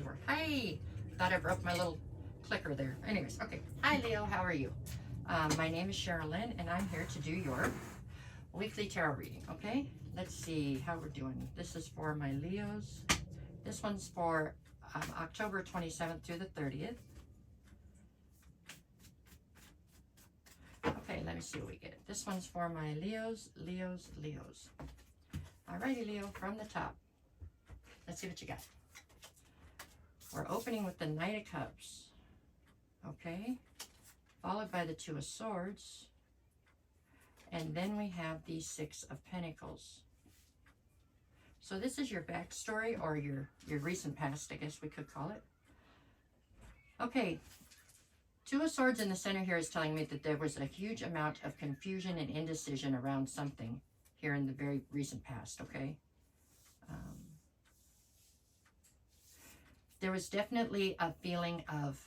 door. Hi! Thought I broke my little clicker there. Anyways, okay. Hi, Leo. How are you? My name is Sherilyn, and I'm here to do your weekly tarot reading, okay? Let's see how we're doing. This is for my Leos. This one's for October 27th through the 30th. Okay, let me see what we get. This one's for my Leos. Alrighty, Leo, from the top. Let's see what you got. We're opening with the Knight of Cups. Okay. Followed by the Two of Swords. And then we have the Six of Pentacles. So this is your backstory, or your recent past, I guess we could call it. Okay. Two of Swords in the center here is telling me that there was a huge amount of confusion and indecision around something here in the very recent past, okay? There was definitely a feeling of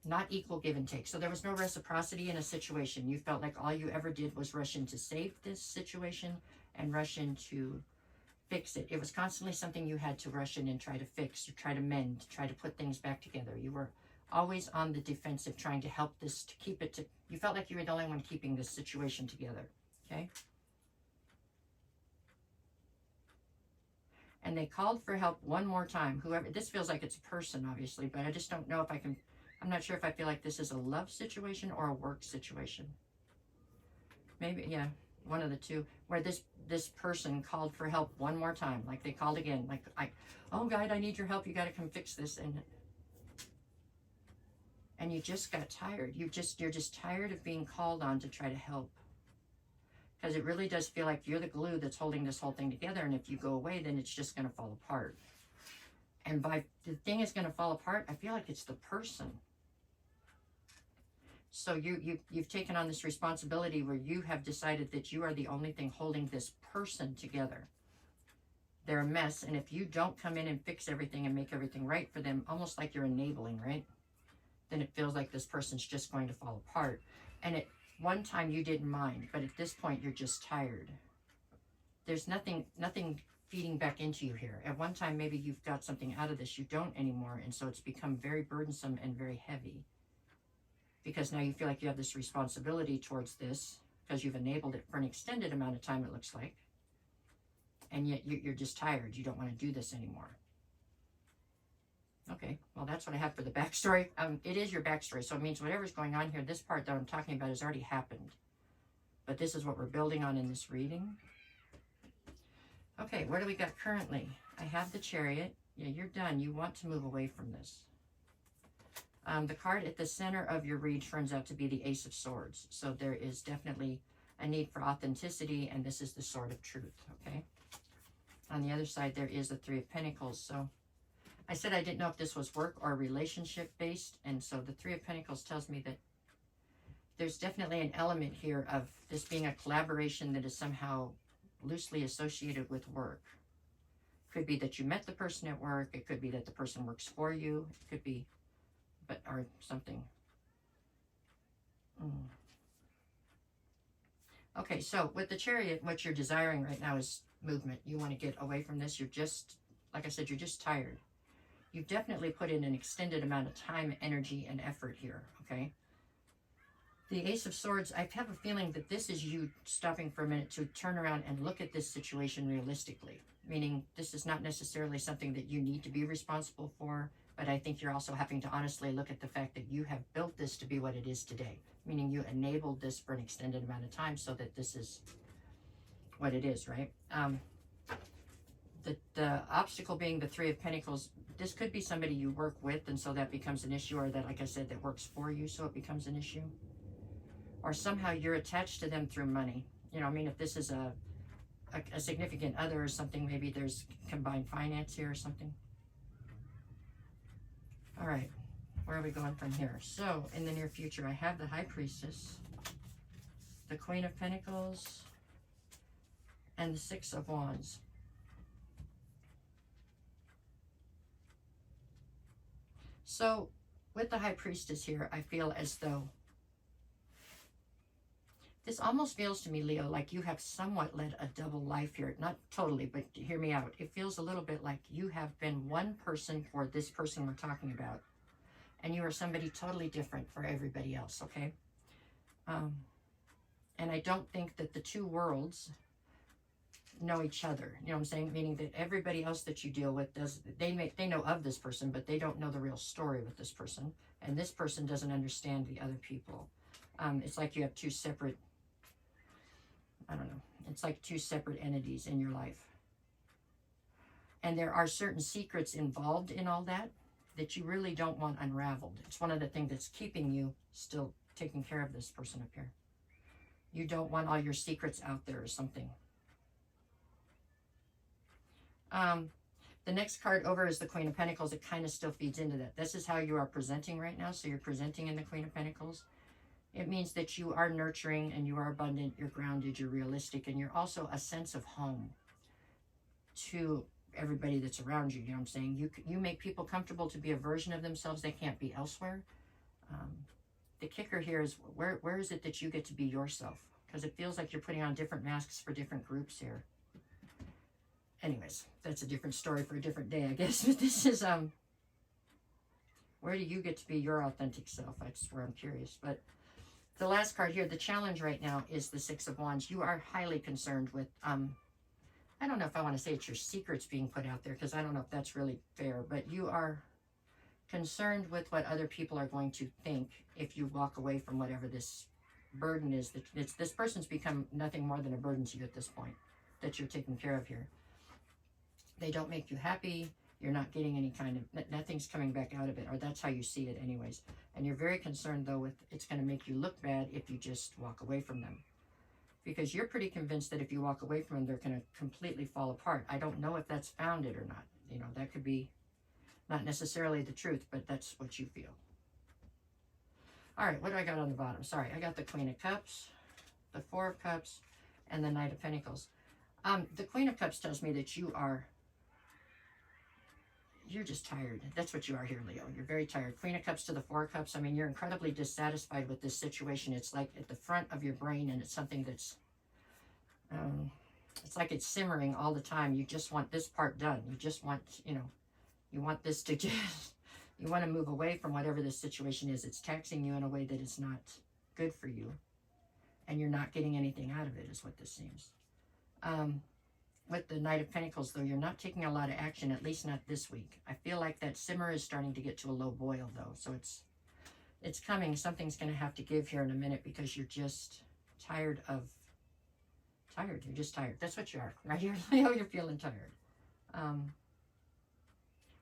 not equal give and take. So there was no reciprocity in a situation. You felt like all you ever did was rush in to save this situation and rush in to fix it. It was constantly something you had to rush in and try to fix, or try to mend, try to put things back together. You were always on the defensive, trying to help this, to keep it to, you felt like you were the only one keeping this situation together, okay? And they called for help one more time. Whoever, this feels like it's a person, obviously, but I just don't know if I can, I'm not sure if I feel like this is a love situation or a work situation. Maybe, yeah, one of the two, where this person called for help one more time, like they called again, like, oh God, I need your help, you got to come fix this, and you just got tired. You're just tired of being called on to try to help, because it really does feel like you're the glue that's holding this whole thing together, and if you go away, then it's just going to fall apart. And by the thing is going to fall apart, I feel like it's the person. So you've taken on this responsibility where you have decided that you are the only thing holding this person together. They're a mess, and if you don't come in and fix everything and make everything right for them, almost like you're enabling, right? Then it feels like this person's just going to fall apart. And at one time you didn't mind, but at this point you're just tired. There's nothing feeding back into you here. At one time maybe you've got something out of this, you don't anymore, and so it's become very burdensome and very heavy. Because now you feel like you have this responsibility towards this, because you've enabled it for an extended amount of time, it looks like. And yet you're just tired. You don't want to do this anymore. Okay, well, that's what I have for the backstory. It is your backstory, so it means whatever's going on here, this part that I'm talking about has already happened. But this is what we're building on in this reading. Okay, what do we got currently? I have the Chariot. Yeah, you're done. You want to move away from this. The card at the center of your read turns out to be the Ace of Swords. So there is definitely a need for authenticity, and this is the Sword of Truth, okay? On the other side, there is the Three of Pentacles. So I said I didn't know if this was work or relationship-based, and so the Three of Pentacles tells me that there's definitely an element here of this being a collaboration that is somehow loosely associated with work. Could be that you met the person at work. It could be that the person works for you. It could be or something. Okay, so with the Chariot, what you're desiring right now is movement. You want to get away from this. You're just, like I said, you're just tired. You've definitely put in an extended amount of time, energy, and effort here, okay? The Ace of Swords, I have a feeling that this is you stopping for a minute to turn around and look at this situation realistically, meaning this is not necessarily something that you need to be responsible for, but I think you're also having to honestly look at the fact that you have built this to be what it is today, meaning you enabled this for an extended amount of time so that this is what it is, right? The obstacle being the Three of Pentacles, this could be somebody you work with, and so that becomes an issue, or that, like I said, that works for you, so it becomes an issue. Or somehow you're attached to them through money. You know, I mean, if this is a significant other or something, maybe there's combined finance here or something. All right, where are we going from here? So, in the near future, I have the High Priestess, the Queen of Pentacles, and the Six of Wands. So, with the High Priestess here, I feel as though This almost feels to me, Leo, like you have somewhat led a double life here. Not totally, but hear me out. It feels a little bit like you have been one person for this person we're talking about, and you are somebody totally different for everybody else, okay? And I don't think that the two worlds know each other. You know what I'm saying? Meaning that everybody else that you deal with they know of this person, but they don't know the real story with this person. And this person doesn't understand the other people. It's like you have two separate, I don't know, it's like two separate entities in your life. And there are certain secrets involved in all that that you really don't want unraveled. It's one of the things that's keeping you still taking care of this person up here. You don't want all your secrets out there or something. The next card over is the Queen of Pentacles. It kind of still feeds into that. This is how you are presenting right now. So you're presenting in the Queen of Pentacles. It means that you are nurturing and you are abundant, you're grounded, you're realistic, and you're also a sense of home to everybody that's around you. You know what I'm saying? You make people comfortable to be a version of themselves they can't be elsewhere. The kicker here is where is it that you get to be yourself? Because it feels like you're putting on different masks for different groups here. Anyways, that's a different story for a different day, I guess. But this is, where do you get to be your authentic self? That's where I'm curious. But the last card here, the challenge right now is the Six of Wands. You are highly concerned with, I don't know if I want to say it's your secrets being put out there, because I don't know if that's really fair, but you are concerned with what other people are going to think if you walk away from whatever this burden is. This person's become nothing more than a burden to you at this point that you're taking care of here. They don't make you happy. You're not getting any kind of, nothing's coming back out of it, or that's how you see it anyways. And you're very concerned though with it's going to make you look bad if you just walk away from them. Because you're pretty convinced that if you walk away from them, they're going to completely fall apart. I don't know if that's founded or not. You know, that could be not necessarily the truth, but that's what you feel. All right, what do I got on the bottom? Sorry, I got the Queen of Cups, the Four of Cups, and the Knight of Pentacles. The Queen of Cups tells me that you're just tired. That's what you are here, Leo. You're very tired. Queen of Cups to the Four of Cups. I mean, you're incredibly dissatisfied with this situation. It's like at the front of your brain, and it's something that's, it's like it's simmering all the time. You just want this part done. You just want, you know, you want this to just, you want to move away from whatever this situation is. It's taxing you in a way that is not good for you. And you're not getting anything out of it, is what this seems. With the Knight of Pentacles, though, you're not taking a lot of action, at least not this week. I feel like that simmer is starting to get to a low boil, though. So it's coming. Something's going to have to give here in a minute because you're just tired. You're just tired. That's what you are, right here, Leo. You're feeling tired.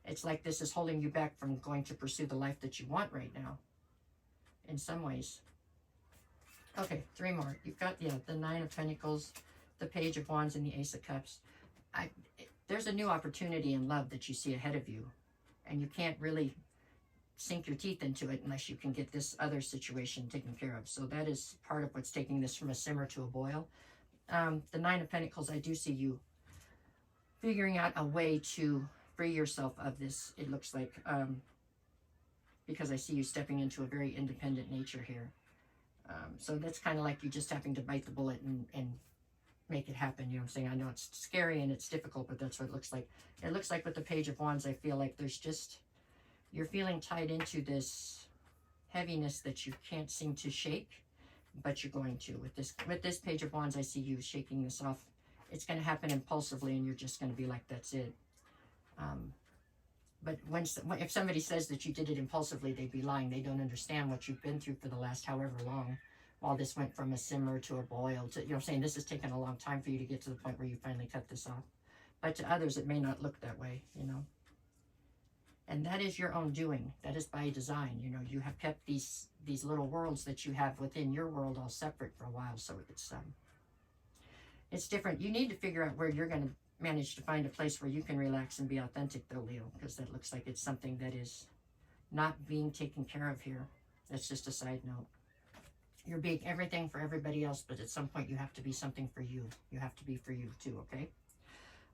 It's like this is holding you back from going to pursue the life that you want right now, in some ways. Okay, three more. You've got, the Nine of Pentacles, the Page of Wands, and the Ace of Cups. There's a new opportunity in love that you see ahead of you, and you can't really sink your teeth into it unless you can get this other situation taken care of. So that is part of what's taking this from a simmer to a boil. The Nine of Pentacles, I do see you figuring out a way to free yourself of this, it looks like, because I see you stepping into a very independent nature here. So that's kind of like you just having to bite the bullet and make it happen. You know what I'm saying? I know it's scary and it's difficult, but that's what it looks like. It looks like with the Page of Wands, I feel like there's just, you're feeling tied into this heaviness that you can't seem to shake, but you're going to. With this Page of Wands, I see you shaking this off. It's going to happen impulsively, and you're just going to be like, that's it. But if somebody says that you did it impulsively, they'd be lying. They don't understand what you've been through for the last however long, while this went from a simmer to a boil. To, you know what I'm saying? This has taken a long time for you to get to the point where you finally cut this off. But to others, it may not look that way, you know. And that is your own doing. That is by design. You know, you have kept these little worlds that you have within your world all separate for a while. So it's different. You need to figure out where you're going to manage to find a place where you can relax and be authentic, though, Leo, because that looks like it's something that is not being taken care of here. That's just a side note. You're being everything for everybody else, but at some point you have to be something for you. You have to be for you too, okay?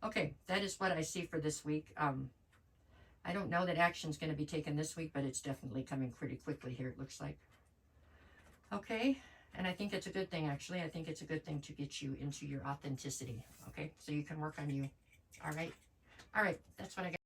Okay, that is what I see for this week. I don't know that action's going to be taken this week, but it's definitely coming pretty quickly here, it looks like. Okay, And I think it's a good thing, actually. I think it's a good thing to get you into your authenticity. Okay, so you can work on you. All right. All right. That's what I got.